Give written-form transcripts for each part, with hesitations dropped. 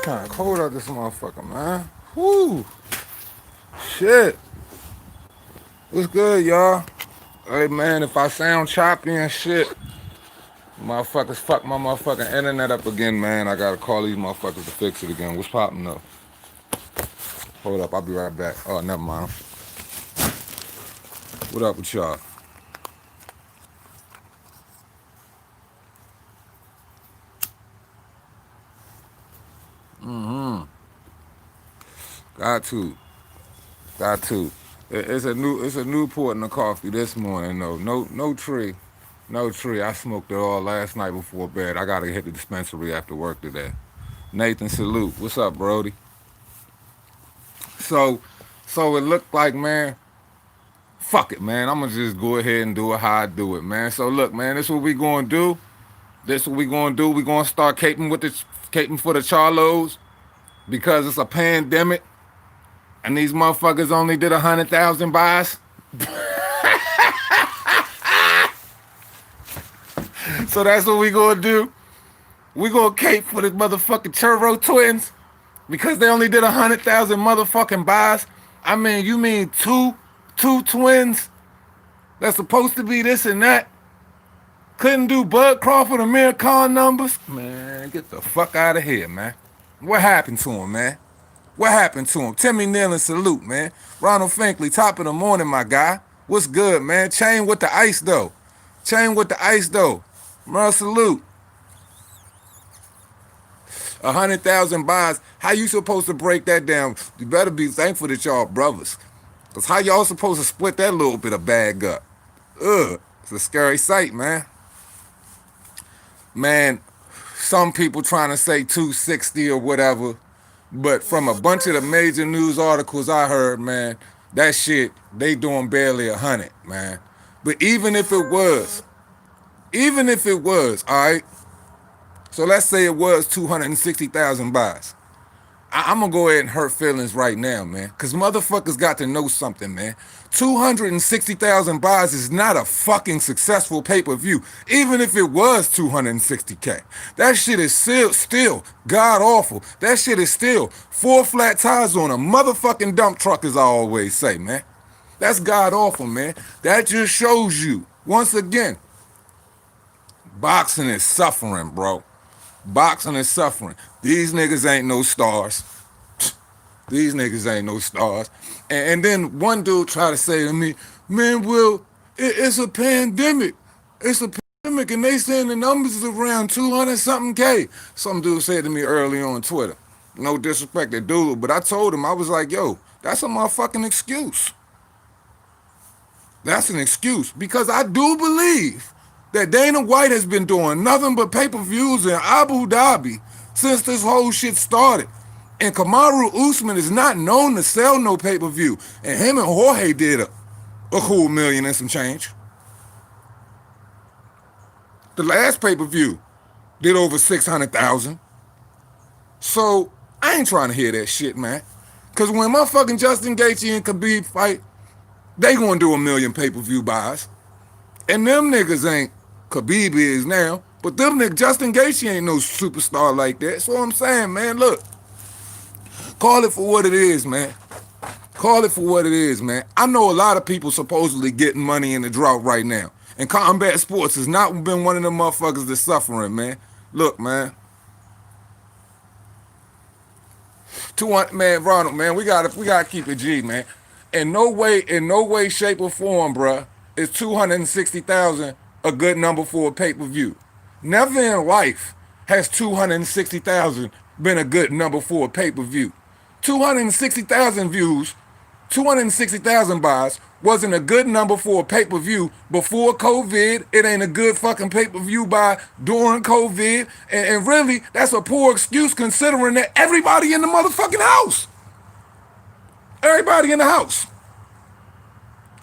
kind of cold out this motherfucker, man. Whoo. Shit. What's good, y'all? Hey, man, if I sound choppy and shit, motherfuckers fuck my motherfucking internet up again, man. I gotta call these motherfuckers to fix it again. What's poppin' though? Hold up, I'll be right back. Oh, never mind. What up with y'all? Got to. Got to. It's a Newport in the coffee this morning though. No tree. No tree. I smoked it all last night before bed. I gotta hit the dispensary after work today. Nathan, salute. What's up, Brody? So, so it looked like, man, fuck it, man. I'm gonna just go ahead and do it how I do it, man. So look, man, this what we gonna do. This what we gonna do. We gonna start caping for the Charlos because it's a pandemic and these motherfuckers only did 100,000 buys. So that's what we gonna do. We gonna cape for the motherfucking Churro twins because they only did 100,000 motherfucking buys. I mean, you mean two twins that's supposed to be this and that couldn't do Bud Crawford and Amir Khan numbers? Man, get the fuck out of here, man. What happened to him, man? What happened to him? Timmy Neal and salute, man. Ronald Finkley, top of the morning, my guy. What's good, man? Chain with the ice, though. Chain with the ice, though. Merle, salute. 100,000 buys. How you supposed to break that down? You better be thankful that y'all brothers. Because how y'all supposed to split that little bit of bag up? Ugh. It's a scary sight, man. Man, some people trying to say 260 or whatever. But from a bunch of the major news articles I heard, man, that shit, they doing barely 100, man. But even if it was, all right, so let's say it was 260,000 buys. I'm going to go ahead and hurt feelings right now, man, because motherfuckers got to know something, man. 260,000 buys is not a fucking successful pay-per-view, even if it was 260K. That shit is still god-awful. That shit is still 4 flat tires on a motherfucking dump truck, as I always say, man. That's god-awful, man. That just shows you, once again, boxing is suffering, bro. Boxing is suffering. These niggas ain't no stars. These niggas ain't no stars. And then one dude tried to say to me, man, Will, it's a pandemic. It's a pandemic, and they saying the numbers is around 200-something K. Some dude said to me early on Twitter. No disrespect to dude, but I told him, I was like, yo, that's a motherfucking excuse. That's an excuse. Because I do believe that Dana White has been doing nothing but pay-per-views in Abu Dhabi since this whole shit started. And Kamaru Usman is not known to sell no pay-per-view. And him and Jorge did a cool million and some change. The last pay-per-view did over 600,000. So I ain't trying to hear that shit, man. Because when motherfucking Justin Gaethje and Khabib fight, they gonna do 1 million pay-per-view buys. And them niggas ain't Khabib is now. But them niggas, Justin Gaethje ain't no superstar like that. That's what I'm saying, man. Look. Call it for what it is, man. Call it for what it is, man. I know a lot of people supposedly getting money in the drought right now. And combat sports has not been one of them motherfuckers that's suffering, man. Look, man. 200, man, Ronald, man, we gotta keep it G, man. In no way, shape, or form, bruh, is 260,000 a good number for a pay-per-view. Never in life has 260,000 been a good number for a pay-per-view. 260,000 views, 260,000 buys wasn't a good number for a pay-per-view before COVID. It ain't a good fucking pay-per-view buy during COVID. And really, that's a poor excuse considering that everybody in the motherfucking house. Everybody in the house.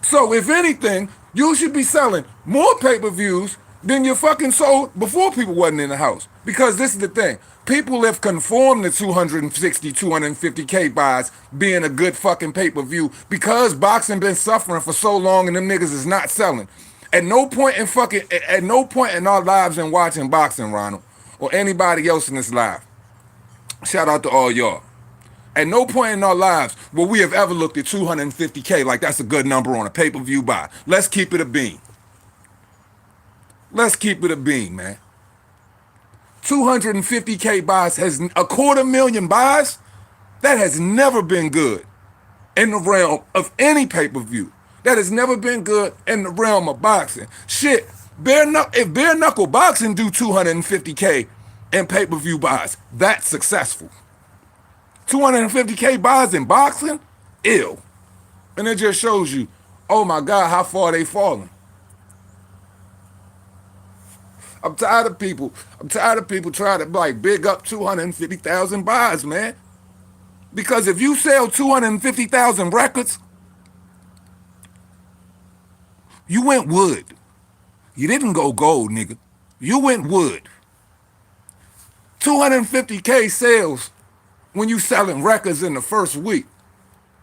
So if anything, you should be selling more pay-per-views than you fucking sold before people wasn't in the house. Because this is the thing. People have conformed to 260, 250K buys being a good fucking pay-per-view because boxing been suffering for so long and them niggas is not selling. At no point in our lives in watching boxing, Ronald, or anybody else in this live, Shout out to all y'all. At no point in our lives will we have ever looked at 250K like that's a good number on a pay-per-view buy. Let's keep it a bean. Let's keep it a bean, man. 250K buys has a 250,000 buys. That has never been good in the realm of any pay-per-view. That has never been good in the realm of boxing. Shit, if bare knuckle boxing do 250K in pay-per-view buys, that's successful. 250K buys in boxing, ill. And it just shows you, oh my God, how far they falling. I'm tired of people. I'm tired of people trying to like big up 250,000 buys, man. Because if you sell 250,000 records, you went wood. You didn't go gold, nigga. You went wood. 250K sales when you selling records in the first week.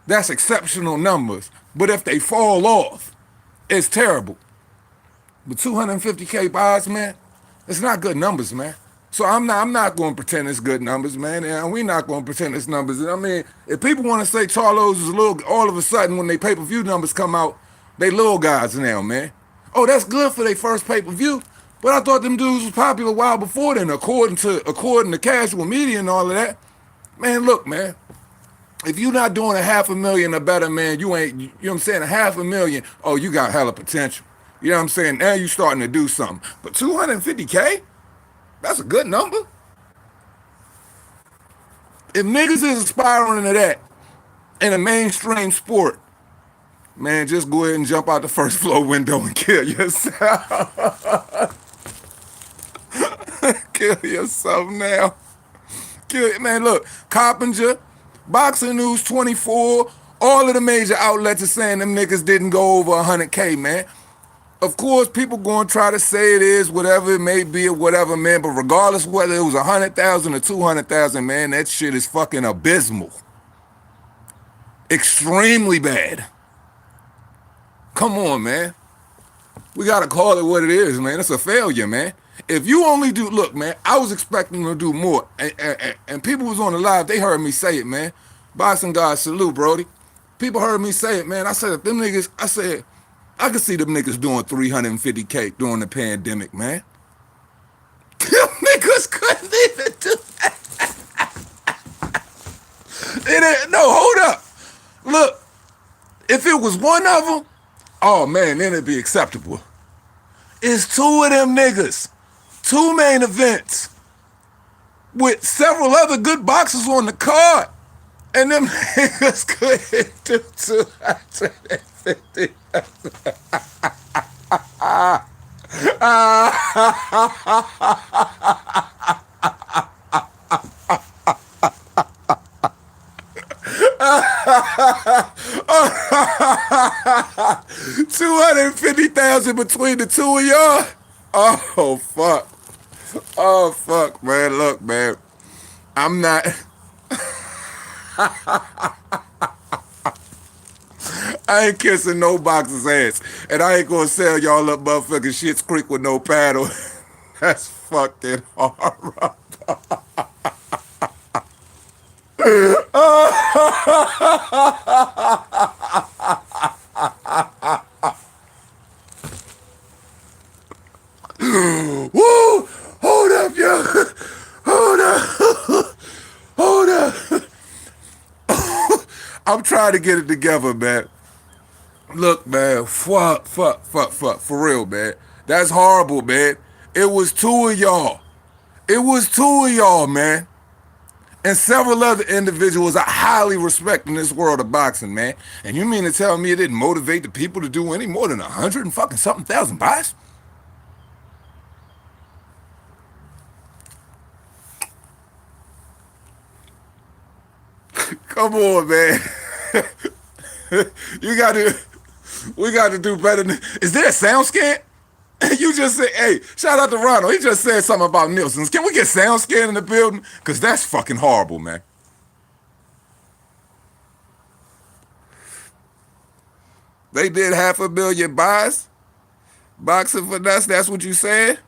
That's exceptional numbers. But if they fall off, it's terrible. But 250K buys, man, it's not good numbers, man. So I'm not going to pretend it's good numbers, man. And we're not going to pretend it's numbers. I mean, if people want to say Charlos is little, all of a sudden when they pay-per-view numbers come out, they little guys now, man. Oh, that's good for their first pay-per-view. But I thought them dudes was popular a while before then, according to casual media and all of that. Man, look, man. If you're not doing 500,000 or better, man, you ain't, you know what I'm saying, 500,000, oh, you got hella potential. You know what I'm saying? Now you starting to do something. But 250K? That's a good number. If niggas is aspiring to that in a mainstream sport, man, just go ahead and jump out the first floor window and kill yourself. Kill yourself now. Man, look, Coppinger, Boxing News 24, all of the major outlets are saying them niggas didn't go over 100K, man. Of course, people going to try to say it is, whatever it may be or whatever, man, but regardless whether it was 100,000 or 200,000, man, that shit is fucking abysmal. Extremely bad. Come on, man. We got to call it what it is, man. It's a failure, man. If you only do, look, man, I was expecting to do more. And people was on the live, they heard me say it, man. Boxing God, salute, Brody. People heard me say it, man. I said, if them niggas, I said, I could see them niggas doing 350K during the pandemic, man. Them niggas couldn't even do that. No, hold up. Look, if it was one of them, oh, man, then it'd be acceptable. It's two of them niggas. Two main events with several other good boxers on the card. And them niggas couldn't do 250. 250,000 between the two of y'all. Oh fuck. Oh fuck, man. Look, man. I'm not. I ain't kissing no boxer's ass. And I ain't gonna sell y'all up motherfucking Shit's Creek with no paddle. That's fucking horrible. Woo! Hold up, yo! Hold up! Hold up! I'm trying to get it together, man. Look, man, fuck, for real, man. That's horrible, man. It was two of y'all. It was two of y'all, man. And several other individuals I highly respect in this world of boxing, man. And you mean to tell me it didn't motivate the people to do any more than 100 and fucking something thousand buys? Come on, man. We got to do better than, is there a sound scan? You just said, hey, shout out to Ronald. He just said something about Nielsen's. Can we get sound scan in the building? Because that's fucking horrible, man. They did 500,000 buys. Boxing for us, that's what you said?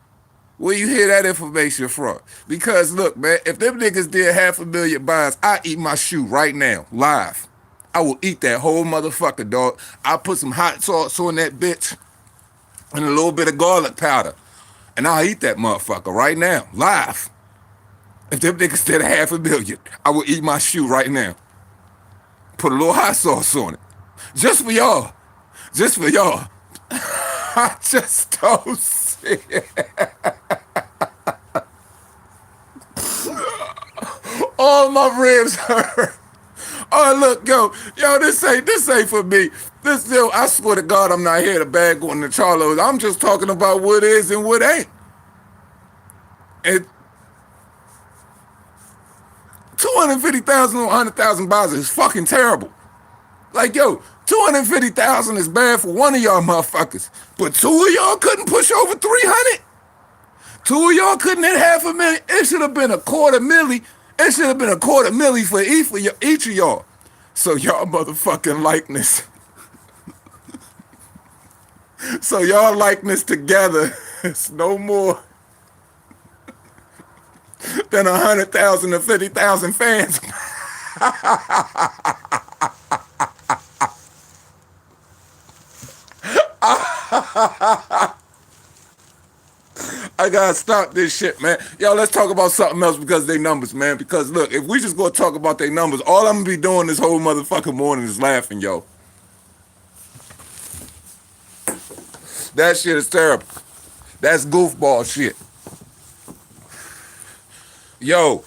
Where you hear that information from? Because look, man, if them niggas did 500,000 buys, I eat my shoe right now, live. I will eat that whole motherfucker, dog. I'll put some hot sauce on that bitch and a little bit of garlic powder. And I'll eat that motherfucker right now, live. If them niggas did 500,000, I will eat my shoe right now. Put a little hot sauce on it. Just for y'all. Just for y'all. I just don't see it. All my ribs hurt. Oh, look, yo, this ain't for me. I swear to God, I'm not here to bag on the Charlos. I'm just talking about what is and what ain't. And 250,000 or 100,000 buys is fucking terrible. Like, yo, 250,000 is bad for one of y'all motherfuckers. But two of y'all couldn't push over 300. Two of y'all couldn't hit 500,000. It should have been a quarter milli. It should have been a quarter milli for each of y'all. So y'all motherfucking likeness. So y'all likeness together is no more than 100,000 to 50,000 fans. I gotta stop this shit, man. Yo, let's talk about something else because they numbers, man. Because look, if we just gonna talk about their numbers, all I'm gonna be doing this whole motherfucking morning is laughing, yo. That shit is terrible. That's goofball shit. Yo,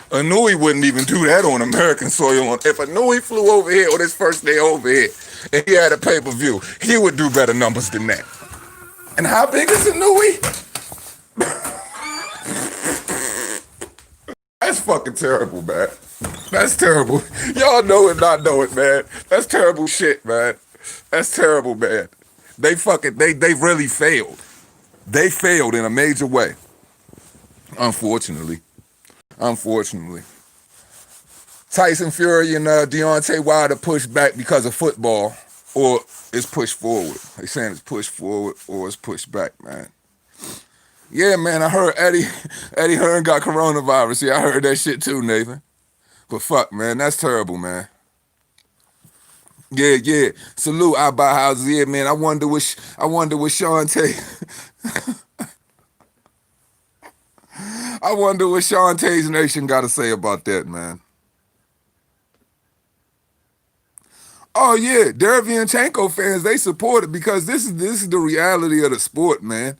Anui wouldn't even do that on American soil. If Anui flew over here on his first day over here and he had a pay-per-view, he would do better numbers than that. And how big is Anui? That's fucking terrible, man. That's terrible. Y'all know it, not know it, man. That's terrible shit, man. That's terrible, man. They really failed. They failed in a major way. Unfortunately. Tyson Fury and Deontay Wilder pushed back because of football, or it's pushed forward. They saying it's pushed forward or it's pushed back, man. Yeah, man, I heard Eddie Hearn got coronavirus. Yeah, I heard that shit too, Nathan. But fuck, man, that's terrible, man. Yeah. Salute, I buy houses. Yeah, man. I wonder what Shantae. I wonder what Shantae's Nation got to say about that, man. Oh yeah, Derevyanchenko fans, they support it because this is the reality of the sport, man.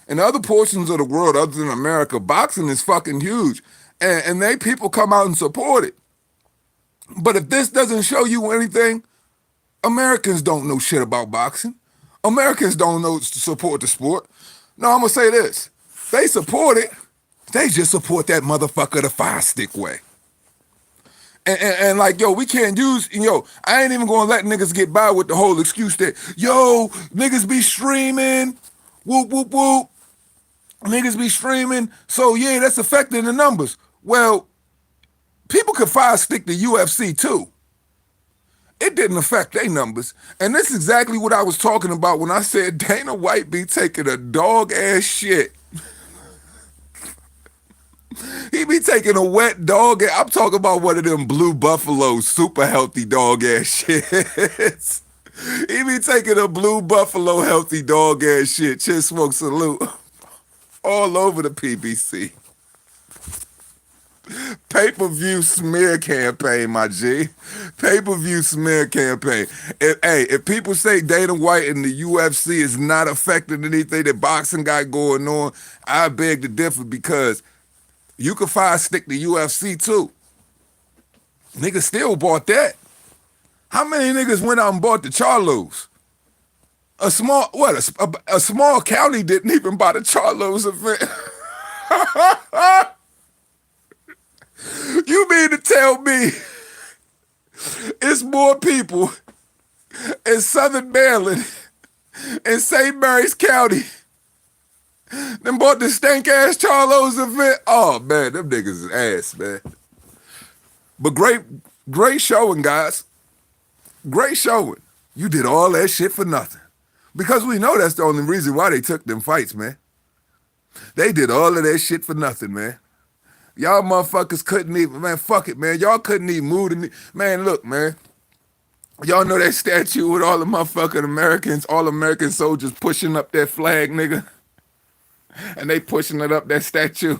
In other portions of the world, other than America, boxing is fucking huge, and people come out and support it. But if this doesn't show you anything, Americans don't know shit about boxing. Americans don't know to support the sport. No, I'm gonna say this: they support it. They just support that motherfucker the 5-stick way. And like, yo, we can't use, I ain't even gonna let niggas get by with the whole excuse that, yo, niggas be streaming, whoop, whoop, whoop. Niggas be streaming, so yeah, that's affecting the numbers. Well, people could 5-stick the UFC too. It didn't affect their numbers. And that's exactly what I was talking about when I said Dana White be taking a dog-ass shit. He be taking a wet dog. I'm talking about one of them Blue Buffalo super healthy dog ass shits. He be taking a Blue Buffalo healthy dog ass shit. Chin Smoke salute. All over the PBC. Pay-per-view smear campaign, my G. Pay-per-view smear campaign. If people say Dana White and the UFC is not affecting anything that boxing got going on, I beg to differ because you could 5-stick the UFC too. Niggas still bought that. How many niggas went out and bought the Charlos? A small county didn't even buy the Charlos event. You mean to tell me it's more people in Southern Maryland in St. Mary's County than bought the stank-ass Charlos event? Oh, man, them niggas is ass, man. But great showing, guys. Great showing. You did all that shit for nothing. Because we know that's the only reason why they took them fights, man. They did all of that shit for nothing, man. Y'all motherfuckers couldn't even, man, fuck it, man. Y'all couldn't even move the, man, look, man. Y'all know that statue with all the motherfucking Americans, all American soldiers pushing up that flag, nigga? And they pushing it up that statue.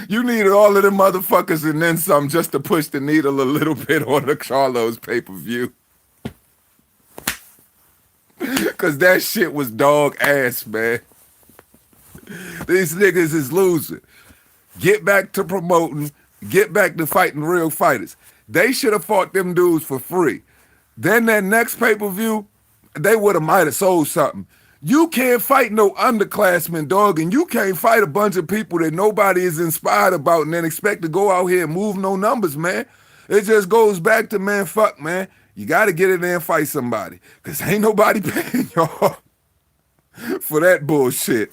You needed all of them motherfuckers and then some just to push the needle a little bit on the Charlo's pay-per-view. Cause that shit was dog ass, man. These niggas is losing. Get back to promoting. Get back to fighting real fighters. They should have fought them dudes for free. Then that next pay-per-view, they would have might have sold something. You can't fight no underclassmen, dog, and you can't fight a bunch of people that nobody is inspired about and then expect to go out here and move no numbers, man. It just goes back to, man, fuck, man. You got to get in there and fight somebody. Because ain't nobody paying y'all for that bullshit.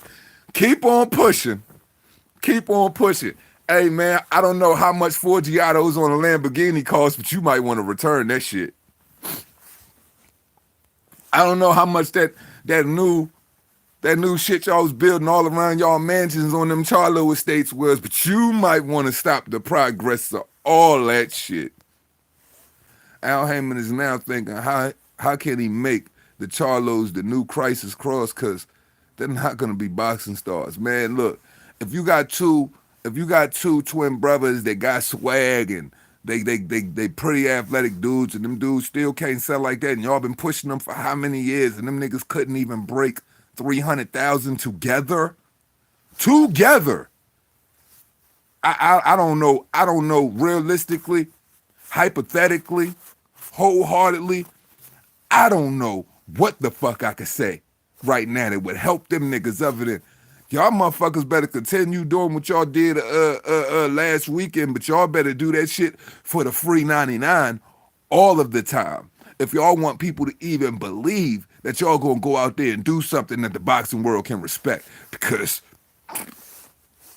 Keep on pushing. Keep on pushing. Hey, man, I don't know how much Forgiatos on a Lamborghini cost, but you might want to return that shit. I don't know how much that new shit y'all was building all around y'all mansions on them Charlo estates was, but you might want to stop the progress of all that shit. Al Heyman is now thinking, how can he make the Charlos the new Crisis Cross? Because they're not gonna be boxing stars, man. Look, if you got two twin brothers that got swag and they pretty athletic dudes and them dudes still can't sell like that and y'all been pushing them for how many years and them niggas couldn't even break 300,000 together? Together. I don't know realistically, hypothetically, wholeheartedly, I don't know what the fuck I could say right now that would help them niggas other than y'all motherfuckers better continue doing what y'all did last weekend, but y'all better do that shit for the free 99 all of the time. If y'all want people to even believe that y'all gonna go out there and do something that the boxing world can respect, because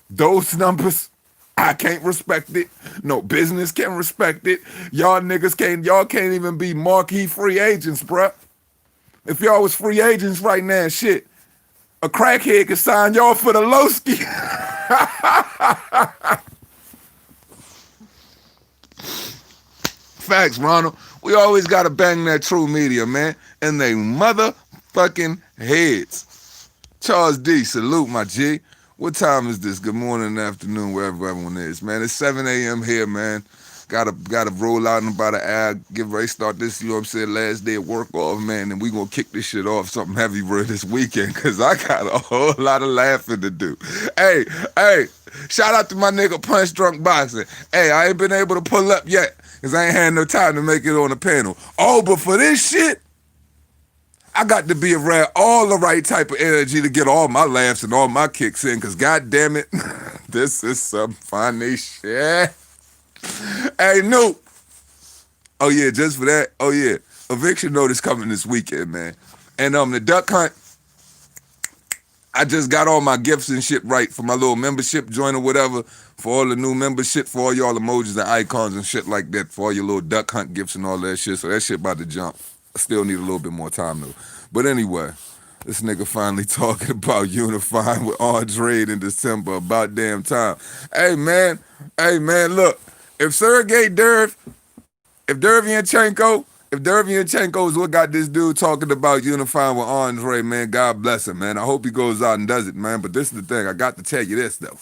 those numbers, I can't respect it. No business can respect it. Y'all can't even be marquee free agents, bruh. If y'all was free agents right now, shit, a crackhead could sign y'all for the Lowski. Facts, Ronald. We always gotta bang that true media, man. And they motherfucking heads. Charles D, salute my G. What time is this? Good morning, afternoon, wherever everyone is, man. It's 7 a.m. here, man. Gotta roll out in about an hour, get ready to start this, you know what I'm saying, last day of work off, man, and we gonna kick this shit off something heavy for this weekend, cause I got a whole lot of laughing to do. Hey, shout out to my nigga Punch Drunk Boxing. Hey, I ain't been able to pull up yet, cause I ain't had no time to make it on the panel. Oh, but for this shit, I got to be around all the right type of energy to get all my laughs and all my kicks in, cause god damn it, this is some funny shit. Hey, Noop. Oh yeah, just for that. Oh yeah, eviction notice coming this weekend, man. And the duck hunt, I just got all my gifts and shit right for my little membership joint or whatever, for all the new membership, for all y'all emojis and icons and shit like that, for all your little duck hunt gifts and all that shit. So that shit about to jump. I still need a little bit more time though. But anyway, this nigga finally talking about unifying with Andre in December. About damn time. Hey man, look. If Sergey Derevyanchenko is what got this dude talking about unifying with Andre, man, God bless him, man. I hope he goes out and does it, man. But this is the thing. I got to tell you this, though.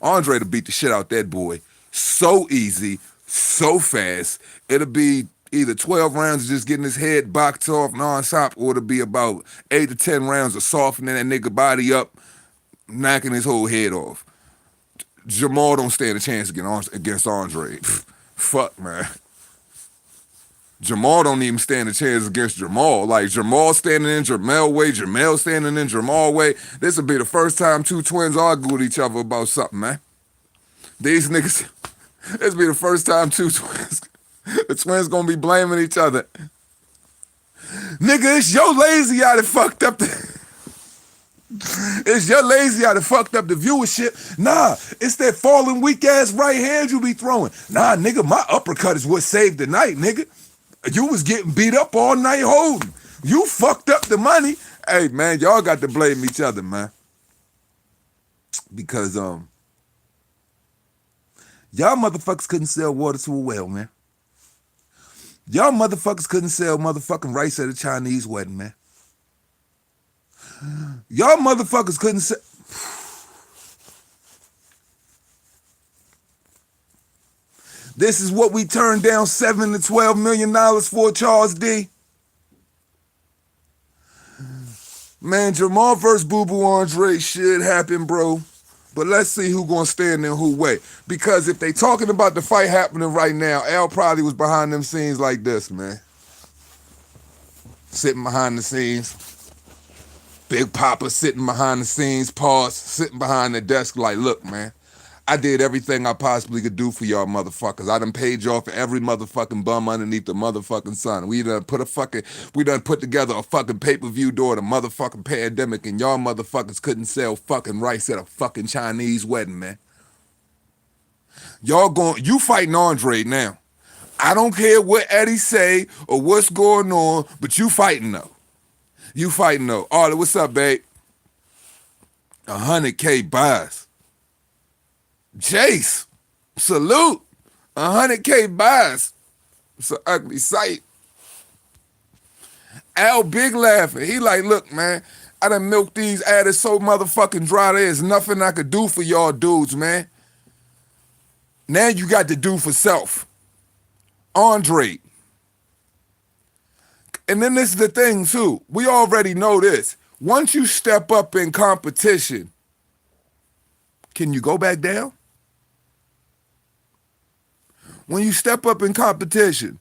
Andre to beat the shit out that boy so easy, so fast. It'll be either 12 rounds of just getting his head boxed off non-stop, or it'll be about 8 to 10 rounds of softening that nigga body up, knocking his whole head off. Jamal don't stand a chance against Andre. Fuck, man. Jamal don't even stand a chance against Jamal. Like, Jamal standing in Jamal way, Jamal standing in Jamal way. This will be the first time two twins argue with each other about something, man. These niggas, this will be the first time two twins, the twins gonna be blaming each other. Nigga, it's your lazy eye that fucked up the... It's your lazy eye that fucked up the viewership. Nah, it's that falling weak ass right hand you be throwing. Nah, nigga, my uppercut is what saved the night, nigga. You was getting beat up all night holding. You fucked up the money. Hey man, y'all got to blame each other, man. Because y'all motherfuckers couldn't sell water to a well, man. Y'all motherfuckers couldn't sell motherfucking rice at a Chinese wedding, man. Y'all motherfuckers couldn't sell. This is what we turned down $7 to $12 million for, Charles D. Man, Jamal versus Boo Boo Andre should happen, bro. But let's see who gonna stand in who way. Because if they talking about the fight happening right now, Al probably was behind them scenes like this, man. Sitting behind the scenes. Big Papa sitting behind the scenes, pause, sitting behind the desk like, look, man, I did everything I possibly could do for y'all motherfuckers. I done paid y'all for every motherfucking bum underneath the motherfucking sun. We done put together a fucking pay-per-view during the motherfucking pandemic, and y'all motherfuckers couldn't sell fucking rice at a fucking Chinese wedding, man. You fighting Andre now. I don't care what Eddie say or what's going on, but you fighting though. You fighting though. Arlie, what's up, babe? 100K buys. Jace, salute. 100K buys. It's an ugly sight. Al big laughing. He like, look, man, I done milked these adders so motherfucking dry. There's nothing I could do for y'all dudes, man. Now you got to do for self. Andre. And then this is the thing, too. We already know this. Once you step up in competition, can you go back down? When you step up in competition,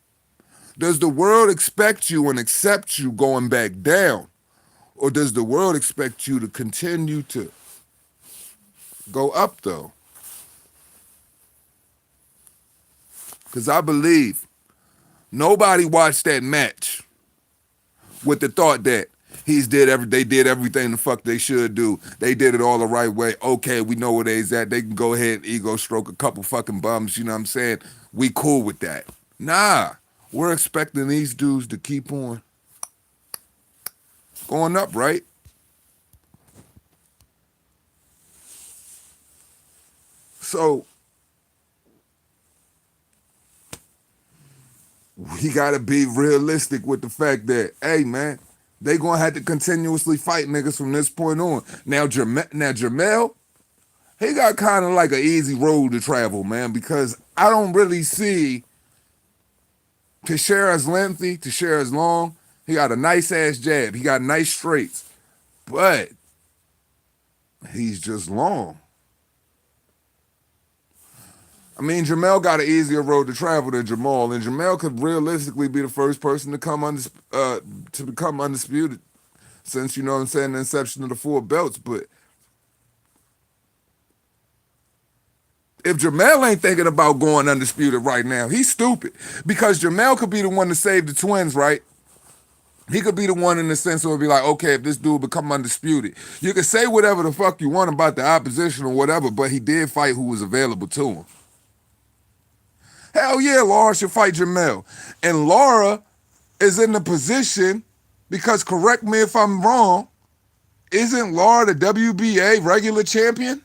does the world expect you and accept you going back down? Or does the world expect you to continue to go up, though? Because I believe nobody watched that match with the thought that they did everything the fuck they should do. They did it all the right way. Okay, we know where they's at. They can go ahead and ego stroke a couple fucking bums, you know what I'm saying? We cool with that. Nah, we're expecting these dudes to keep on going up, right? So we gotta be realistic with the fact that, hey man, they gonna have to continuously fight niggas from this point on. Now Jamel, he got kind of like an easy road to travel, man, because I don't really see Teixeira's lengthy, Teixeira's long. He got a nice ass jab. He got nice straights, but he's just long. I mean, Jamel got an easier road to travel than Jamal, and Jamel could realistically be the first person to become undisputed since, you know what I'm saying, the inception of the 4 belts. But if Jamel ain't thinking about going undisputed right now, he's stupid. Because Jamel could be the one to save the twins, right? He could be the one in the sense where it'd be like, okay, if this dude become undisputed, you can say whatever the fuck you want about the opposition or whatever, but he did fight who was available to him. Hell yeah, Laura should fight Jamel. And Laura is in the position, because correct me if I'm wrong, isn't Laura the WBA regular champion?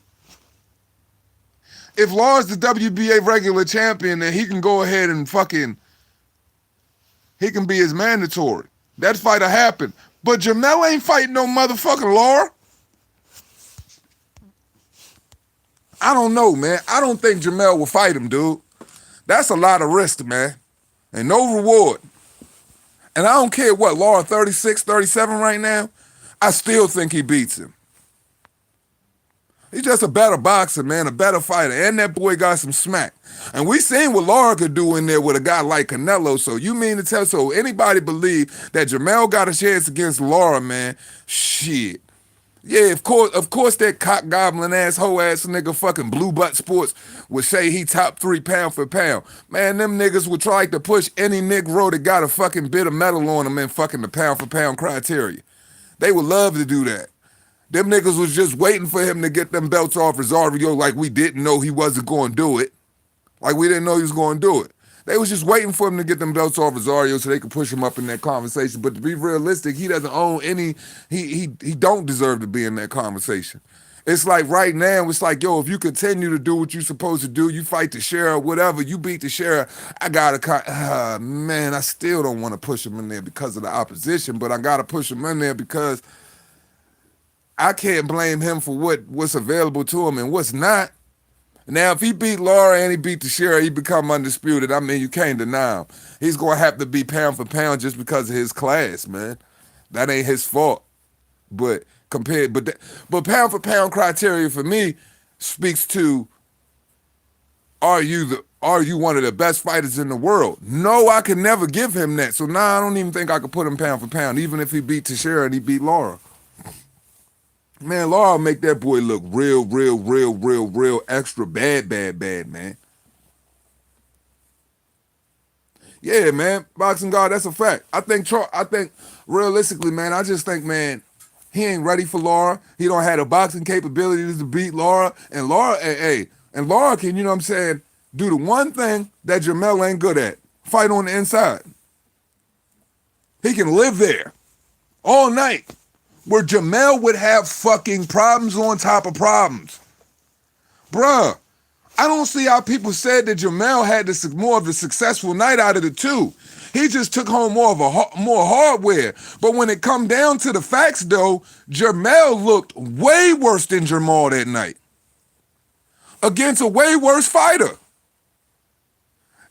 If Laura's the WBA regular champion, then he can go ahead and he can be his mandatory. That fight'll happen. But Jamel ain't fighting no motherfucking Laura. I don't know, man. I don't think Jamel will fight him, dude. That's a lot of risk, man. And no reward. And I don't care what, Laura 36, 37 right now, I still think he beats him. He's just a better boxer, man, a better fighter. And that boy got some smack. And we seen what Laura could do in there with a guy like Canelo. So you mean to tell, so anybody believe that Jamel got a chance against Laura, man? Shit. Yeah, of course that cock goblin ass hoe ass nigga fucking Blue Butt Sports would say he top 3 pound for pound. Man, them niggas would try to push any Negro that got a fucking bit of metal on them in fucking the pound for pound criteria. They would love to do that. Them niggas was just waiting for him to get them belts off Rosario like we didn't know he wasn't going to do it. Like we didn't know he was going to do it. They was just waiting for him to get them belts off Rosario so they could push him up in that conversation. But to be realistic, he doesn't own any. He don't deserve to be in that conversation. It's like right now, it's like, yo, if you continue to do what you're supposed to do, you fight the sheriff, whatever, you beat the sheriff, I gotta, man, I still don't want to push him in there because of the opposition, but I gotta push him in there because I can't blame him for what's available to him and what's not. Now, if he beat Laura and he beat the sheriff, he become undisputed. I mean, you can't deny him. He's gonna have to be pound for pound just because of his class, man. That ain't his fault. But but pound for pound criteria for me speaks to are you one of the best fighters in the world? No, I can never give him that. So now I don't even think I could put him pound for pound, even if he beat Teixeira and he beat Laura. Man, Laura make that boy look real extra bad, man. Yeah, man, boxing God, that's a fact. I think realistically, man, I just think, man, he ain't ready for Laura. He don't have the boxing capabilities to beat Laura. And Laura can, you know what I'm saying, do the one thing that Jamel ain't good at. Fight on the inside. He can live there all night. Where Jamel would have fucking problems on top of problems. Bruh, I don't see how people said that Jamel had more of a successful night out of the two. He just took home more hardware. But when it come down to the facts, though, Jamel looked way worse than Jamal that night. Against a way worse fighter.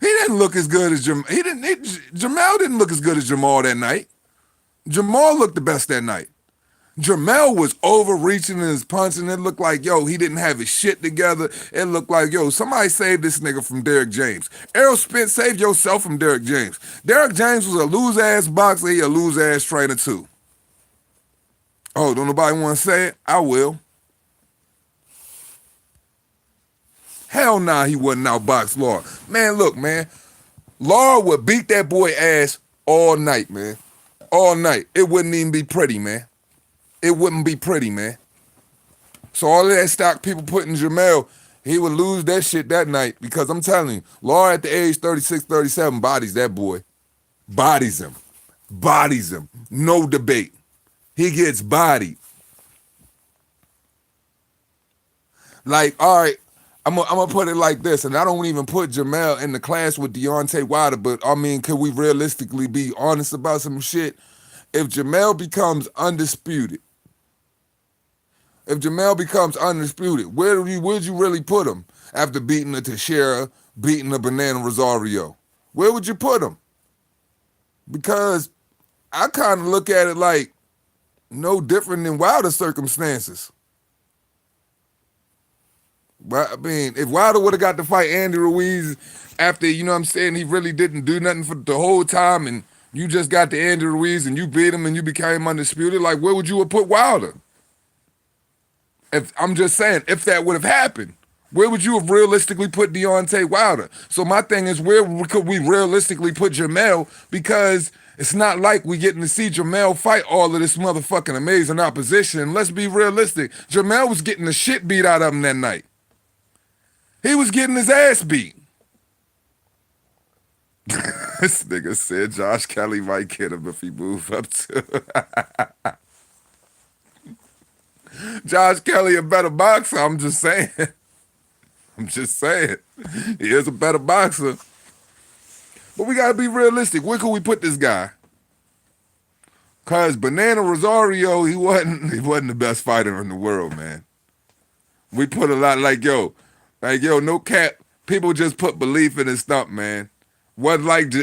He didn't look as good as Jamal. Jamel didn't look as good as Jamal that night. Jamal looked the best that night. Jamel was overreaching in his punching. It looked like, yo, he didn't have his shit together. It looked like, yo, somebody saved this nigga from Derrick James. Errol Spence, save yourself from Derrick James. Derrick James was a lose-ass boxer. He a lose-ass trainer, too. Oh, don't nobody want to say it? I will. Hell nah, he wouldn't outbox Laura. Man, look, man. Laura would beat that boy ass all night, man. All night. It wouldn't even be pretty, man. It wouldn't be pretty, man. So all of that stock people put in Jamel, he would lose that shit that night because I'm telling you, Laura at the age 36, 37 bodies that boy. Bodies him. Bodies him. No debate. He gets bodied. Like, all right, I'm gonna put it like this, and I don't even put Jamel in the class with Deontay Wilder, but I mean, could we realistically be honest about some shit? If Jamel becomes undisputed, where'd you really put him after beating the Teixeira, beating the Banana Rosario? Where would you put him? Because I kind of look at it like no different than Wilder circumstances. But I mean, if Wilder would have got to fight Andy Ruiz after, you know what I'm saying, he really didn't do nothing for the whole time and you just got to Andy Ruiz and you beat him and you became undisputed, like where would you have put Wilder? If I'm just saying, if that would have happened, where would you have realistically put Deontay Wilder? So my thing is, where could we realistically put Jamel? Because it's not like we getting to see Jamel fight all of this motherfucking amazing opposition. Let's be realistic. Jamel was getting the shit beat out of him that night. He was getting his ass beat. This nigga said Josh Kelly might get him if he move up to. Josh Kelly a better boxer, I'm just saying. I'm just saying. He is a better boxer. But we gotta be realistic. Where could we put this guy? Cause Banana Rosario, he wasn't the best fighter in the world, man. We put a lot like, no cap. People just put belief in his stump, man. Wasn't like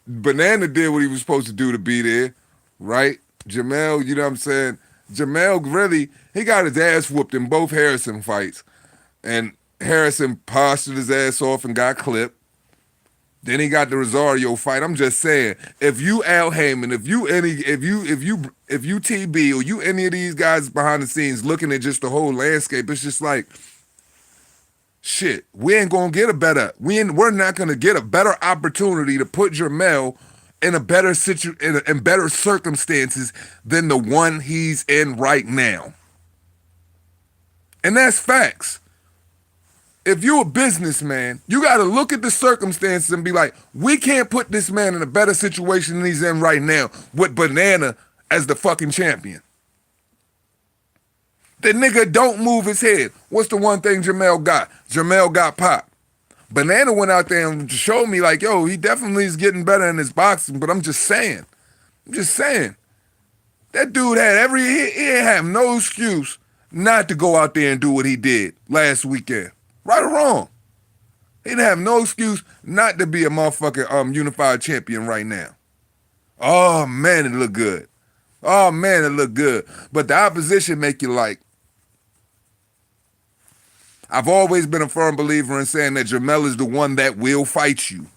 Banana did what he was supposed to do to be there, right? Jamel, you know what I'm saying? Jamel really, he got his ass whooped in both Harrison fights. And Harrison postured his ass off and got clipped. Then he got the Rosario fight. I'm just saying, if you Al Heyman, if you TB or you any of these guys behind the scenes looking at just the whole landscape, it's just like, shit, we're not gonna get a better opportunity to put Jamel in a better in better circumstances than the one he's in right now. And that's facts. if you're a businessman, you got to look at the circumstances and be like, we can't put this man in a better situation than he's in right now with Banana as the fucking champion. The nigga don't move his head. What's the one thing Jamel got? Jamel got pop. Banana went out there and showed me like, yo, he definitely is getting better in his boxing, but I'm just saying. That dude had he didn't have no excuse not to go out there and do what he did last weekend. Right or wrong. He didn't have no excuse not to be a motherfucking unified champion right now. Oh man, it looked good. Oh man, it looked good. But the opposition make you like, I've always been a firm believer in saying that Jamel is the one that will fight you.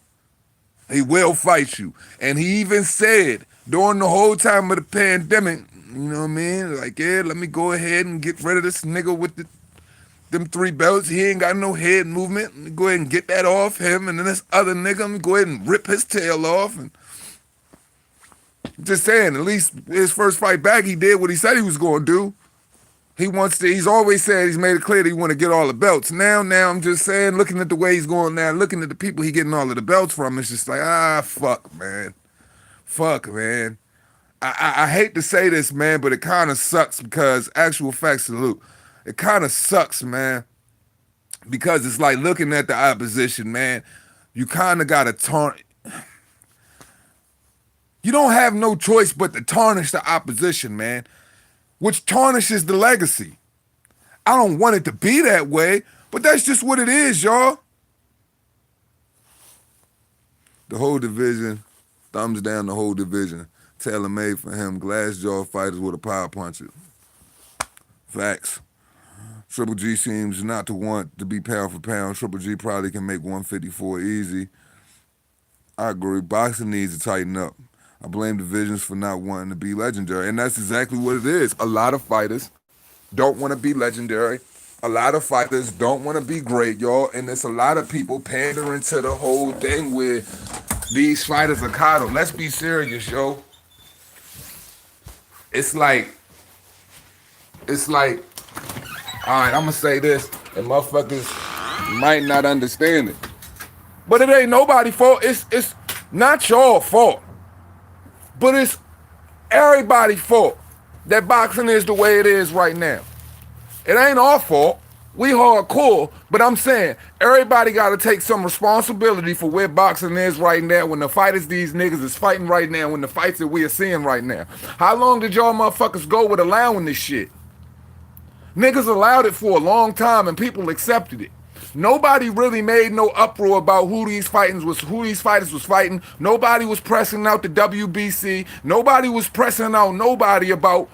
He will fight you. And he even said during the whole time of the pandemic, you know what I mean? Like, yeah, let me go ahead and get rid of this nigga with them 3 belts. He ain't got no head movement. Let me go ahead and get that off him. And then this other nigga, let me go ahead and rip his tail off. And just saying, at least his first fight back, he did what he said he was going to do. He's always said, he's made it clear that he want to get all the belts. Now I'm just saying, looking at the way he's going now, looking at the people he getting all of the belts from, it's just like, fuck, man. Fuck, man. I hate to say this, man, but it kind of sucks because, actual facts, salute. It kind of sucks, man, because it's like looking at the opposition, man, you kind of got to you don't have no choice but to tarnish the opposition, man, which tarnishes the legacy. I don't want it to be that way, but that's just what it is, y'all. The whole division, thumbs down the whole division. Tailor-made for him, glass jaw fighters with a power puncher. Facts. Triple G seems not to want to be pound for pound. Triple G probably can make 154 easy. I agree. Boxing needs to tighten up. I blame divisions for not wanting to be legendary. And that's exactly what it is. A lot of fighters don't want to be legendary. A lot of fighters don't want to be great, y'all. And there's a lot of people pandering to the whole thing where these fighters are coddled. Let's be serious, yo. It's like, all right, I'm going to say this, and motherfuckers might not understand it. But it ain't nobody's fault. It's not your fault. But it's everybody's fault that boxing is the way it is right now. It ain't our fault. We hardcore, but I'm saying everybody got to take some responsibility for where boxing is right now, when the fighters these niggas is fighting right now, when the fights that we are seeing right now. How long did y'all motherfuckers go with allowing this shit? Niggas allowed it for a long time and people accepted it. Nobody really made no uproar about who these fighters was fighting. Nobody was pressing out the WBC. Nobody was pressing out nobody about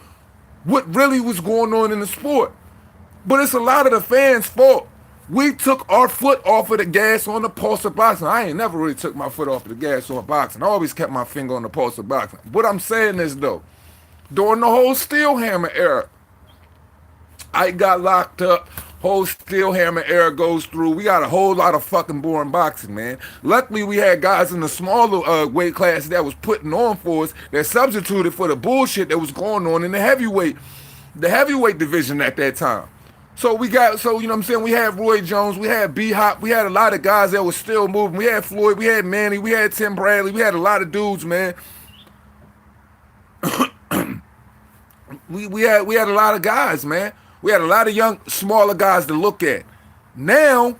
what really was going on in the sport. But it's a lot of the fans' fault. We took our foot off of the gas on the pulse of boxing. I ain't never really took my foot off of the gas on boxing. I always kept my finger on the pulse of boxing. What I'm saying is, though, during the whole steel hammer era, I got locked up. Whole steel hammer era goes through. We got a whole lot of fucking boring boxing, man. Luckily, we had guys in the smaller weight class that was putting on for us that substituted for the bullshit that was going on in the heavyweight division at that time. So you know what I'm saying, we had Roy Jones, we had B-Hop, we had a lot of guys that was still moving. We had Floyd, we had Manny, we had Tim Bradley, we had a lot of dudes, man. we had a lot of guys, man. We had a lot of young, smaller guys to look at. Now,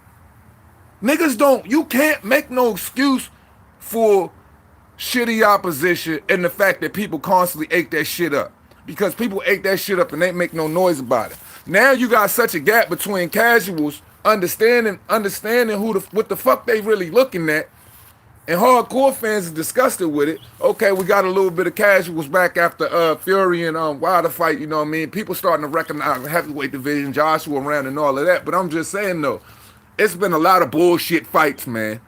you can't make no excuse for shitty opposition and the fact that people constantly ate that shit up. Because people ate that shit up and they make no noise about it. Now you got such a gap between casuals understanding what the fuck they really looking at, and hardcore fans is disgusted with it. Okay, we got a little bit of casuals back after Fury and Wilder fight, you know what I mean? People starting to recognize the heavyweight division, Joshua around and all of that. But I'm just saying though, it's been a lot of bullshit fights, man.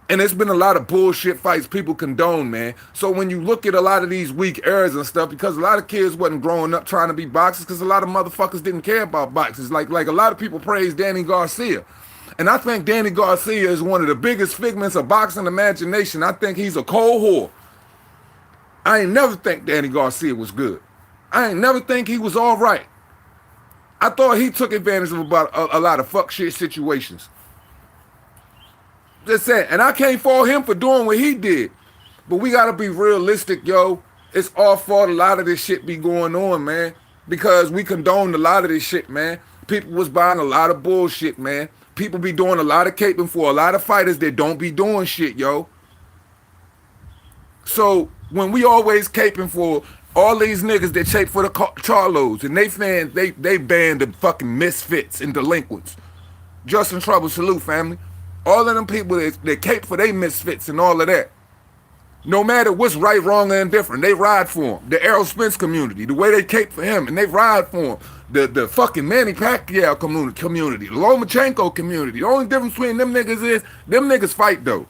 And it's been a lot of bullshit fights people condone, man. So when you look at a lot of these weak eras and stuff, because a lot of kids wasn't growing up trying to be boxers, because a lot of motherfuckers didn't care about boxers. Like a lot of people praise Danny Garcia. And I think Danny Garcia is one of the biggest figments of boxing imagination. I think he's a cold whore. I ain't never think Danny Garcia was good. I ain't never think he was all right. I thought he took advantage of about a lot of fuck shit situations. Just saying. And I can't fault him for doing what he did. But we gotta be realistic, yo. It's our fault a lot of this shit be going on, man. Because we condoned a lot of this shit, man. People was buying a lot of bullshit, man. People be doing a lot of caping for a lot of fighters that don't be doing shit, yo. So when we always caping for all these niggas that shape for the Charlos and they fans, they banned the fucking misfits and delinquents. Justin Trouble, salute, family. All of them people that cape for they misfits and all of that. No matter what's right, wrong, or indifferent, they ride for him. The Errol Spence community, the way they cape for him, and they ride for him. The fucking Manny Pacquiao community, the Lomachenko community. The only difference between them niggas is them niggas fight though.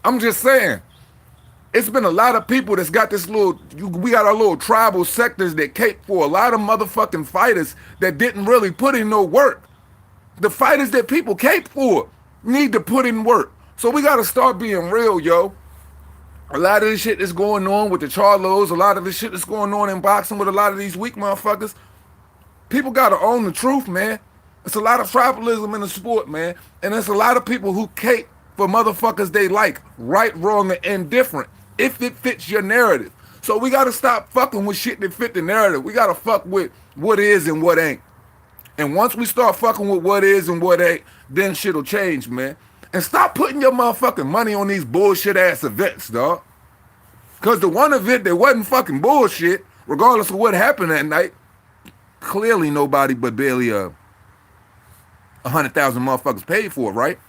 I'm just saying. It's been a lot of people that's got this little, we got our little tribal sectors that cape for a lot of motherfucking fighters that didn't really put in no work. The fighters that people cape for need to put in work. So we got to start being real, yo. A lot of this shit that's going on with the Charlos, a lot of this shit that's going on in boxing with a lot of these weak motherfuckers, people got to own the truth, man. It's a lot of tribalism in the sport, man. And there's a lot of people who cape for motherfuckers they like, right, wrong, and indifferent, if it fits your narrative. So we got to stop fucking with shit that fit the narrative. We got to fuck with what is and what ain't. And once we start fucking with what is and what ain't, then shit'll change, man. And stop putting your motherfucking money on these bullshit ass events, dog. Cause the one event that wasn't fucking bullshit, regardless of what happened that night, clearly nobody but barely 100,000 motherfuckers paid for it, right?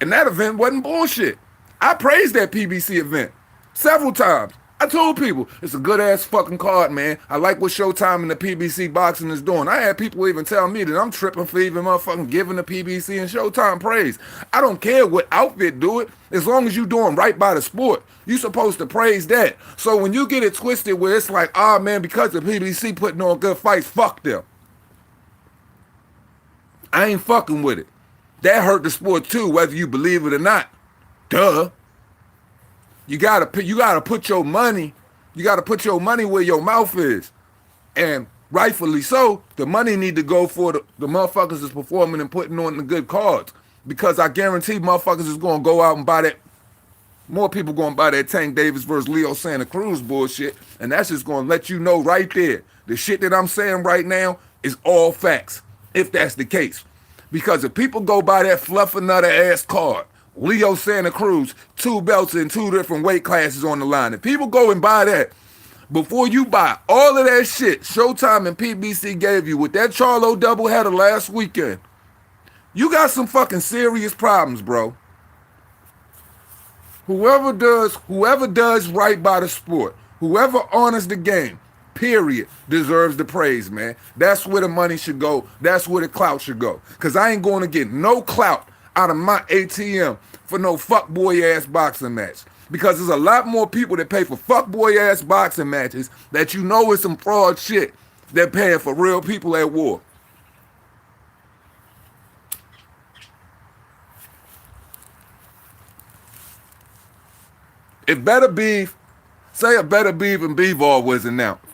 And that event wasn't bullshit. I praised that PBC event several times. I told people, it's a good ass fucking card, man. I like what Showtime and the PBC boxing is doing. I had people even tell me that I'm tripping for even motherfucking giving the PBC and Showtime praise. I don't care what outfit do it, as long as you doing right by the sport. You supposed to praise that. So when you get it twisted where it's like, ah, man, because the PBC putting on good fights, fuck them. I ain't fucking with it. That hurt the sport too, whether you believe it or not. Duh. You gotta put your money where your mouth is. And rightfully so, the money need to go for the motherfuckers that's performing and putting on the good cards. Because I guarantee motherfuckers is gonna go out and buy that. More people gonna buy that Tank Davis versus Leo Santa Cruz bullshit. And that's just gonna let you know right there. The shit that I'm saying right now is all facts. If that's the case. Because if people go buy that fluffernutter ass card, Leo Santa Cruz, 2 belts in 2 different weight classes on the line. If people go and buy that, before you buy all of that shit Showtime and PBC gave you with that Charlo doubleheader last weekend, you got some fucking serious problems, bro. Whoever does right by the sport, whoever honors the game, period, deserves the praise, man. That's where the money should go. That's where the clout should go. Because I ain't going to get no clout out of my ATM for no fuckboy ass boxing match. Because there's a lot more people that pay for fuckboy ass boxing matches that you know is some fraud shit that paying for real people at war. If Better Beef, say a Better Beef and Bivol was announced,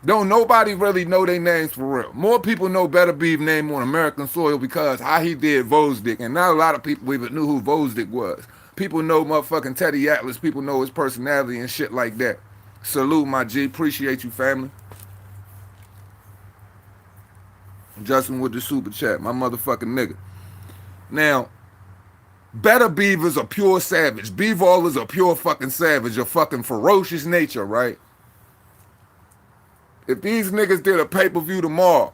don't nobody really know their names for real. More people know Better Beef name on American soil because how he did Vosdick, and not a lot of people even knew who Vosdick was. People know motherfucking Teddy Atlas. People know his personality and shit like that. Salute, my G. Appreciate you, family. Justin with the super chat, my motherfucking nigga. Now, Better Beef is a pure savage. Bivol is a pure fucking savage, a fucking ferocious nature, right? If these niggas did a pay-per-view tomorrow,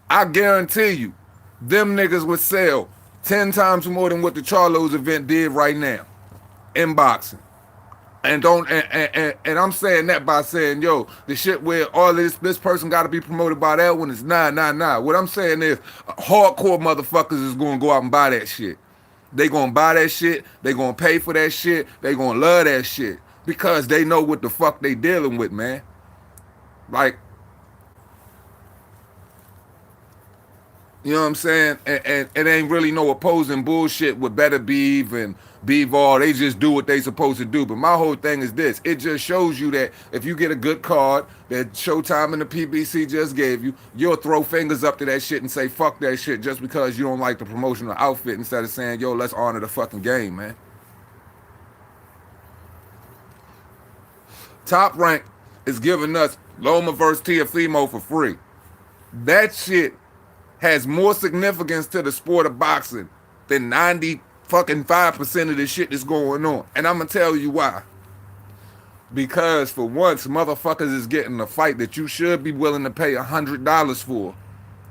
I guarantee you, them niggas would sell 10 times more than what the Charlos event did right now in boxing. And I'm saying that by saying, yo, the shit where all this person got to be promoted by that one is nah. What I'm saying is hardcore motherfuckers is going to go out and buy that shit. They going to buy that shit. They going to pay for that shit. They going to love that shit because they know what the fuck they dealing with, man. Like, You know what I'm saying? And it ain't really no opposing bullshit with Better Beeve and Beevall. They just do what they supposed to do. But my whole thing is this. It just shows you that if you get a good card that Showtime and the PBC just gave you, you'll throw fingers up to that shit and say, fuck that shit just because you don't like the promotional outfit instead of saying, yo, let's honor the fucking game, man. Top Rank is giving us Loma versus Tiafimo for free. That shit has more significance to the sport of boxing than 90 fucking 5% of the shit that's going on. And I'm gonna tell you why. Because for once, motherfuckers is getting a fight that you should be willing to pay $100 for.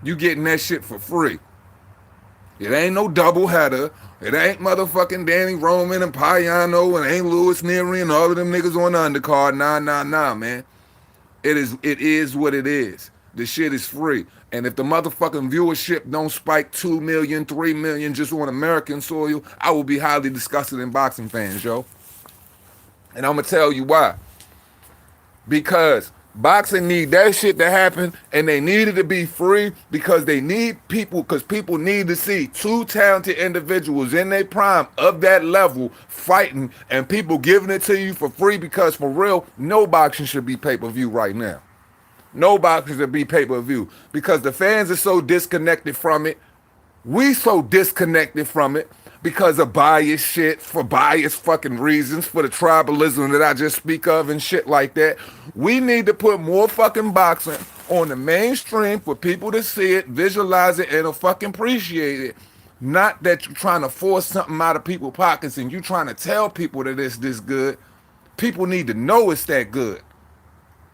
You getting that shit for free. It ain't no double header. It ain't motherfucking Danny Roman and Payano and ain't Louis Neary and all of them niggas on the undercard. Nah, man. It is what it is. The shit is free. And if the motherfucking viewership don't spike 2 million, 3 million just on American soil, I will be highly disgusted in boxing fans, yo. And I'm gonna tell you why. Because boxing need that shit to happen, and they need it to be free because they need people, because people need to see two talented individuals in their prime of that level fighting, and people giving it to you for free. Because for real, no boxing should be pay-per-view right now. No boxing should be pay-per-view because the fans are so disconnected from it. We so disconnected from it because of bias shit, for bias fucking reasons, for the tribalism that I just speak of and shit like that. We need to put more fucking boxing on the mainstream for people to see it, visualize it, and to fucking appreciate it. Not that you're trying to force something out of people's pockets and you trying to tell people that it's this good. People need to know it's that good.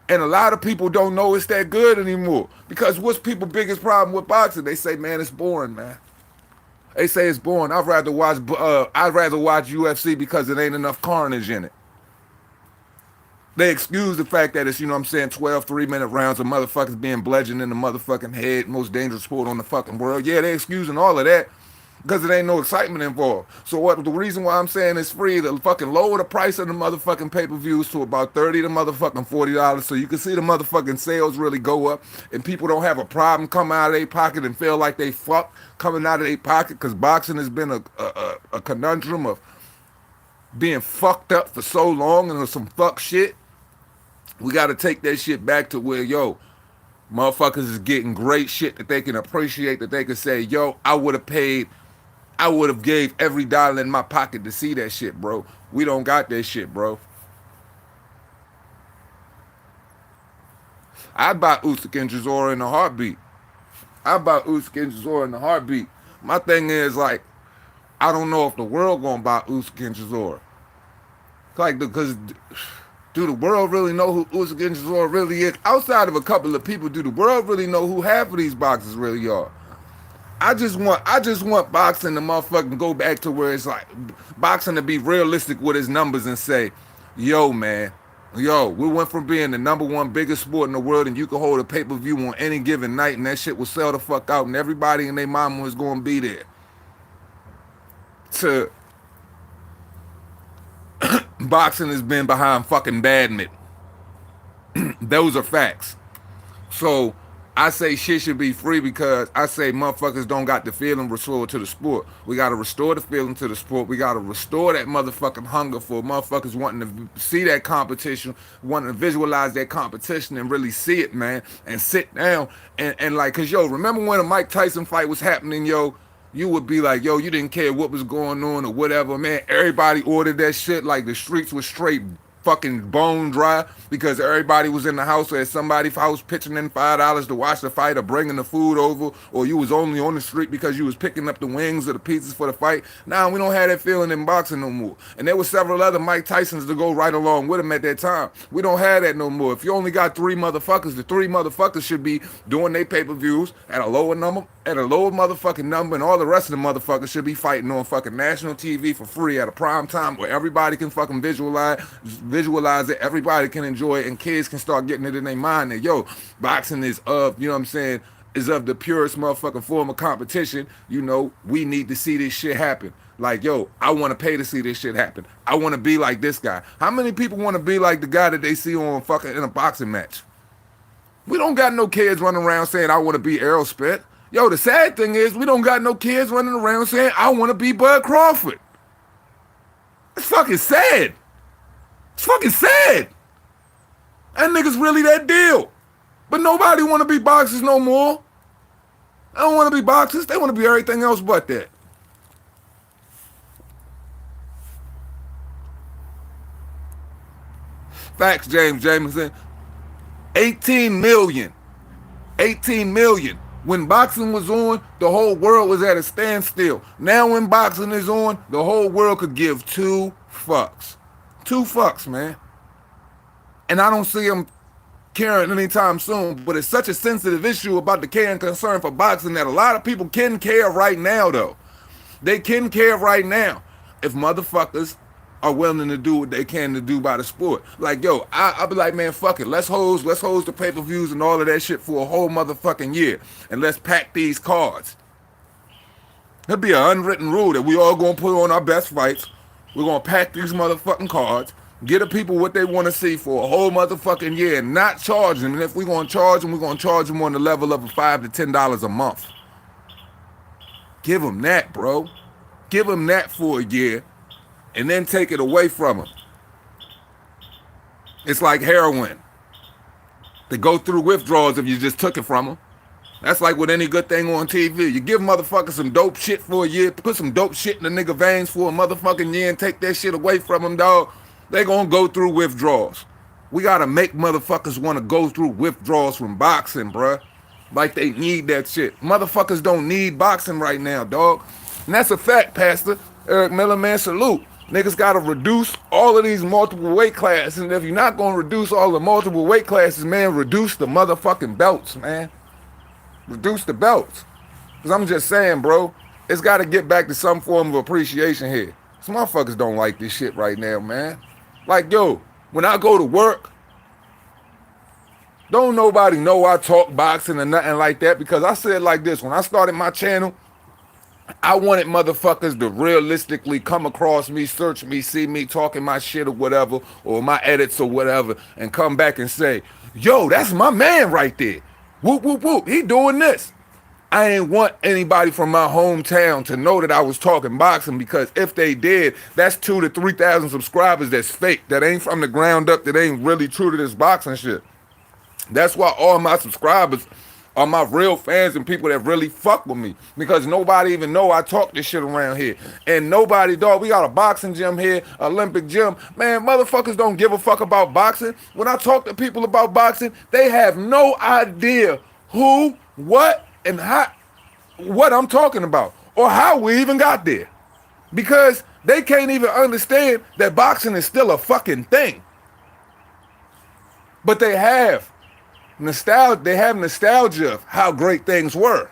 And a lot of people don't know it's that good anymore. Because what's people's biggest problem with boxing? They say, man, it's boring, man. They say it's boring. I'd rather watch UFC because it ain't enough carnage in it. They excuse the fact that it's, you know what I'm saying, 12 3-minute rounds of motherfuckers being bludgeoned in the motherfucking head, most dangerous sport on the fucking world. Yeah, they excusing all of that because it ain't no excitement involved. So what the reason why I'm saying it's free, to fucking lower the price of the motherfucking pay-per-views to about $30 to motherfucking $40 so you can see the motherfucking sales really go up and people don't have a problem coming out of their pocket and feel like they fucked coming out of their pocket, because boxing has been a conundrum of being fucked up for so long and some fuck shit. We got to take that shit back to where, yo, motherfuckers is getting great shit that they can appreciate, that they can say, yo, I would have gave every dollar in my pocket to see that shit, bro. We don't got that shit, bro. I'd buy Usyk and Chisora in a heartbeat. I'd buy Usyk and Chisora in a heartbeat. My thing is, like, I don't know if the world gonna buy Usyk and Chisora. Like, because do the world really know who Usyk and Chisora really is? Outside of a couple of people, do the world really know who half of these boxers really are? I just want boxing to motherfucking go back to where it's like boxing to be realistic with its numbers and say, yo, man, yo, we went from being the number one biggest sport in the world and you could hold a pay-per-view on any given night and that shit will sell the fuck out and everybody and their mama was gonna be there. To boxing has been behind fucking badminton. Those are facts. So I say shit should be free because I say motherfuckers don't got the feeling restored to the sport. We got to restore the feeling to the sport. We got to restore that motherfucking hunger for motherfuckers wanting to see that competition, wanting to visualize that competition and really see it, man, and sit down and like, cause yo, remember when a Mike Tyson fight was happening, yo? You would be like, yo, you didn't care what was going on or whatever, man. Everybody ordered that shit like the streets was straight fucking bone dry because everybody was in the house or at somebody's house pitching in $5 to watch the fight or bringing the food over, or you was only on the street because you was picking up the wings or the pizzas for the fight. Now we don't have that feeling in boxing no more. And there were several other Mike Tysons to go right along with him at that time. We don't have that no more. If you only got three motherfuckers, the three motherfuckers should be doing their pay-per-views at a lower motherfucking number, and all the rest of the motherfuckers should be fighting on fucking national TV for free at a prime time where everybody can fucking visualize it, everybody can enjoy it, and kids can start getting it in their mind that, yo, boxing is of, you know what I'm saying, is of the purest motherfucking form of competition. You know, we need to see this shit happen. Like, yo, I want to pay to see this shit happen. I want to be like this guy. How many people want to be like the guy that they see on fucking in a boxing match? We don't got no kids running around saying, I want to be Errol Spence. Yo, the sad thing is we don't got no kids running around saying, I want to be Bud Crawford. It's fucking sad. It's fucking sad. That nigga's really that deal. But nobody want to be boxers no more. They don't want to be boxers. They want to be everything else but that. Facts, James Jameson. 18 million. 18 million. When boxing was on, the whole world was at a standstill. Now when boxing is on, the whole world could give two fucks. Two fucks, man. And I don't see them caring anytime soon, but it's such a sensitive issue about the care and concern for boxing that a lot of people can care right now, though. They can care right now if motherfuckers are willing to do what they can to do by the sport. Like, yo, I'll be like, man, fuck it. Let's host the pay-per-views and all of that shit for a whole motherfucking year. And let's pack these cards. There'll be an unwritten rule that we all gonna put on our best fights. We're gonna pack these motherfucking cards, get the people what they want to see for a whole motherfucking year, and not charge them. And if we're gonna charge them, we're gonna charge them on the level of $5 to $10 a month. Give them that, bro. Give them that for a year, and then take it away from them. It's like heroin. They go through withdrawals if you just took it from them. That's like with any good thing on TV. You give motherfuckers some dope shit for a year, put some dope shit in the nigga veins for a motherfucking year and take that shit away from them, dog. They gonna go through withdrawals. We gotta make motherfuckers wanna go through withdrawals from boxing, bruh. Like they need that shit. Motherfuckers don't need boxing right now, dog. And that's a fact, Pastor. Eric Miller, man, salute. Niggas gotta reduce all of these multiple weight classes. And if you're not gonna reduce all the multiple weight classes, man, reduce the motherfucking belts, man. Reduce the belts. Because I'm just saying, bro, it's gotta get back to some form of appreciation here. Some motherfuckers don't like this shit right now, man. Like, yo, when I go to work, don't nobody know I talk boxing or nothing like that, because I said like this, when I started my channel, I wanted motherfuckers to realistically come across me, search me, see me talking my shit or whatever, or my edits or whatever, and come back and say, yo, that's my man right there. Whoop, whoop, whoop, he doing this. I ain't want anybody from my hometown to know that I was talking boxing, because if they did, that's 2,000 to 3,000 subscribers that's fake, that ain't from the ground up, that ain't really true to this boxing shit. That's why all my subscribers are my real fans and people that really fuck with me, because nobody even know I talk this shit around here. And nobody, dog, we got a boxing gym here, Olympic gym. Man, motherfuckers don't give a fuck about boxing. When I talk to people about boxing, they have no idea who, what, and how, what I'm talking about, or how we even got there. Because they can't even understand that boxing is still a fucking thing. But they have nostalgia of how great things were.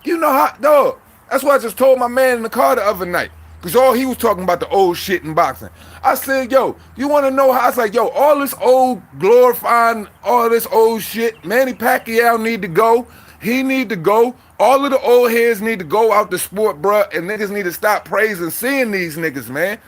You know how, dog. That's what I just told my man in the car the other night. Because all he was talking about the old shit in boxing. I said, yo, you want to know how? I was like, yo, all this old glorifying, all this old shit, Manny Pacquiao need to go. He need to go. All of the old heads need to go out the sport, bruh. And niggas need to stop praising seeing these niggas, man.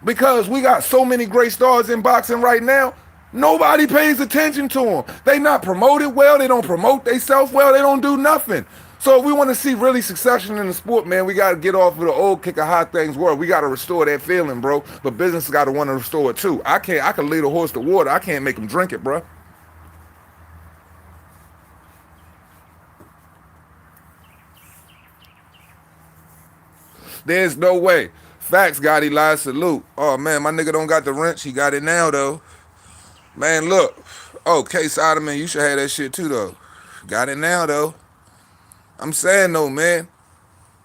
Because we got so many great stars in boxing right now. Nobody pays attention to them. They not promoted well. They don't promote themselves well. They don't do nothing. So if we want to see really succession in the sport, man, we got to get off of the old kick of how things were. We got to restore that feeling, bro. But business got to want to restore it too. I can lead a horse to water. I can't make him drink it, bro. There's no way. Facts, got Eli, salute. Oh, man, my nigga don't got the wrench. He got it now, though. Man, look. Oh, K. Soderman, you should have that shit, too, though. Got it now, though. I'm saying, though, man.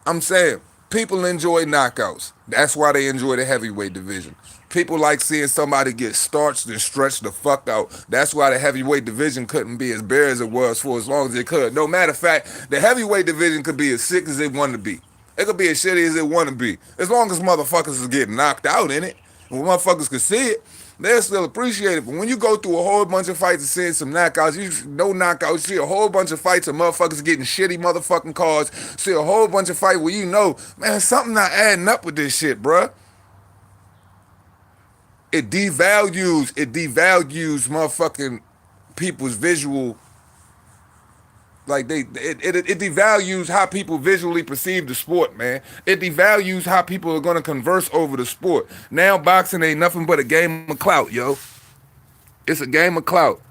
I'm saying, people enjoy knockouts. That's why they enjoy the heavyweight division. People like seeing somebody get starched and stretched the fuck out. That's why the heavyweight division couldn't be as bare as it was for as long as it could. No matter of fact, the heavyweight division could be as sick as it wanted to be. It could be as shitty as it want to be. As long as motherfuckers is getting knocked out in it, when motherfuckers could see it, they'll still appreciate it. But when you go through a whole bunch of fights and seeing some knockouts, you no knockouts, see a whole bunch of fights of motherfuckers getting shitty motherfucking cards, see a whole bunch of fights where you know, man, something not adding up with this shit, bruh. It devalues motherfucking people's visual, Like it devalues how people visually perceive the sport, man. It devalues how people are gonna converse over the sport. Now boxing ain't nothing but a game of clout, yo. It's a game of clout.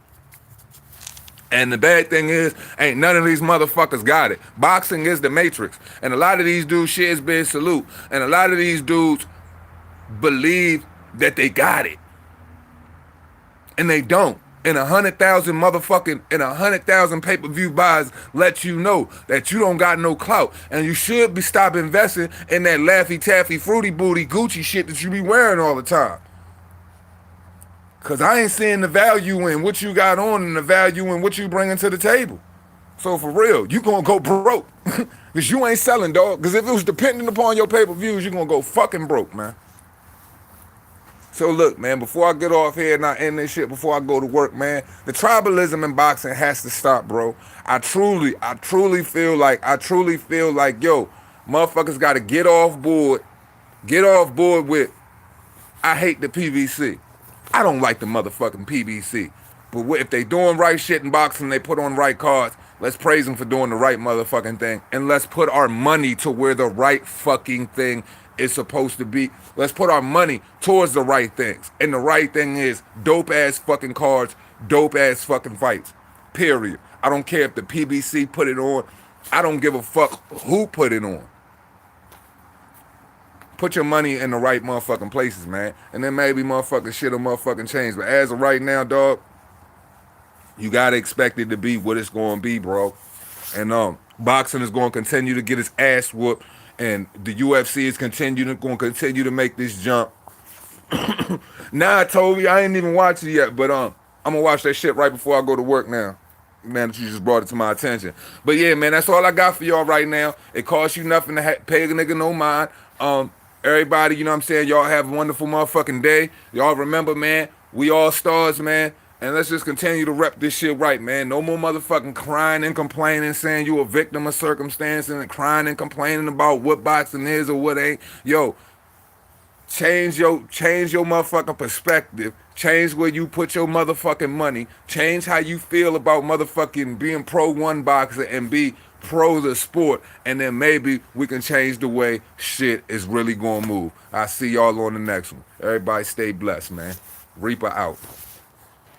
And the bad thing is, ain't none of these motherfuckers got it. Boxing is the matrix. And a lot of these dudes shit is being salute. And a lot of these dudes believe that they got it. And they don't. And 100,000 motherfucking, and 100,000 pay-per-view buys let you know that you don't got no clout. And you should be stop investing in that Laffy Taffy Fruity Booty Gucci shit that you be wearing all the time. Cause I ain't seeing the value in what you got on and the value in what you bringing to the table. So for real, you gonna go broke. Cause you ain't selling, dog. Cause if it was dependent upon your pay-per-views, you gonna go fucking broke, man. So look, man, before I get off here and I end this shit, before I go to work, man, the tribalism in boxing has to stop, bro. I truly feel like, yo, motherfuckers gotta get off board with, I hate the PBC. I don't like the motherfucking PBC. But if they doing right shit in boxing, they put on right cards, let's praise them for doing the right motherfucking thing. And let's put our money to where the right fucking thing is supposed to be. Let's put our money towards the right things. And the right thing is dope ass fucking cards, dope ass fucking fights. Period. I don't care if the PBC put it on. I don't give a fuck who put it on. Put your money in the right motherfucking places, man. And then maybe motherfucking shit will motherfucking change. But as of right now, dog, you gotta expect it to be what it's gonna be, bro. And boxing is gonna continue to get its ass whooped. And the UFC is gonna continue to make this jump. Now I told you I ain't even watched it yet, but I'm gonna watch that shit right before I go to work now. Man, that you just brought it to my attention. But yeah, man, that's all I got for y'all right now. It costs you nothing to pay a nigga no mind. Everybody, you know what I'm saying? Y'all have a wonderful motherfucking day. Y'all remember, man, we all stars, man. And let's just continue to rep this shit right, man. No more motherfucking crying and complaining, saying you a victim of circumstance and crying and complaining about what boxing is or what ain't. Yo, change your motherfucking perspective. Change where you put your motherfucking money. Change how you feel about motherfucking being pro one boxer and be pro the sport. And then maybe we can change the way shit is really gonna move. I'll see y'all on the next one. Everybody stay blessed, man. Reaper out.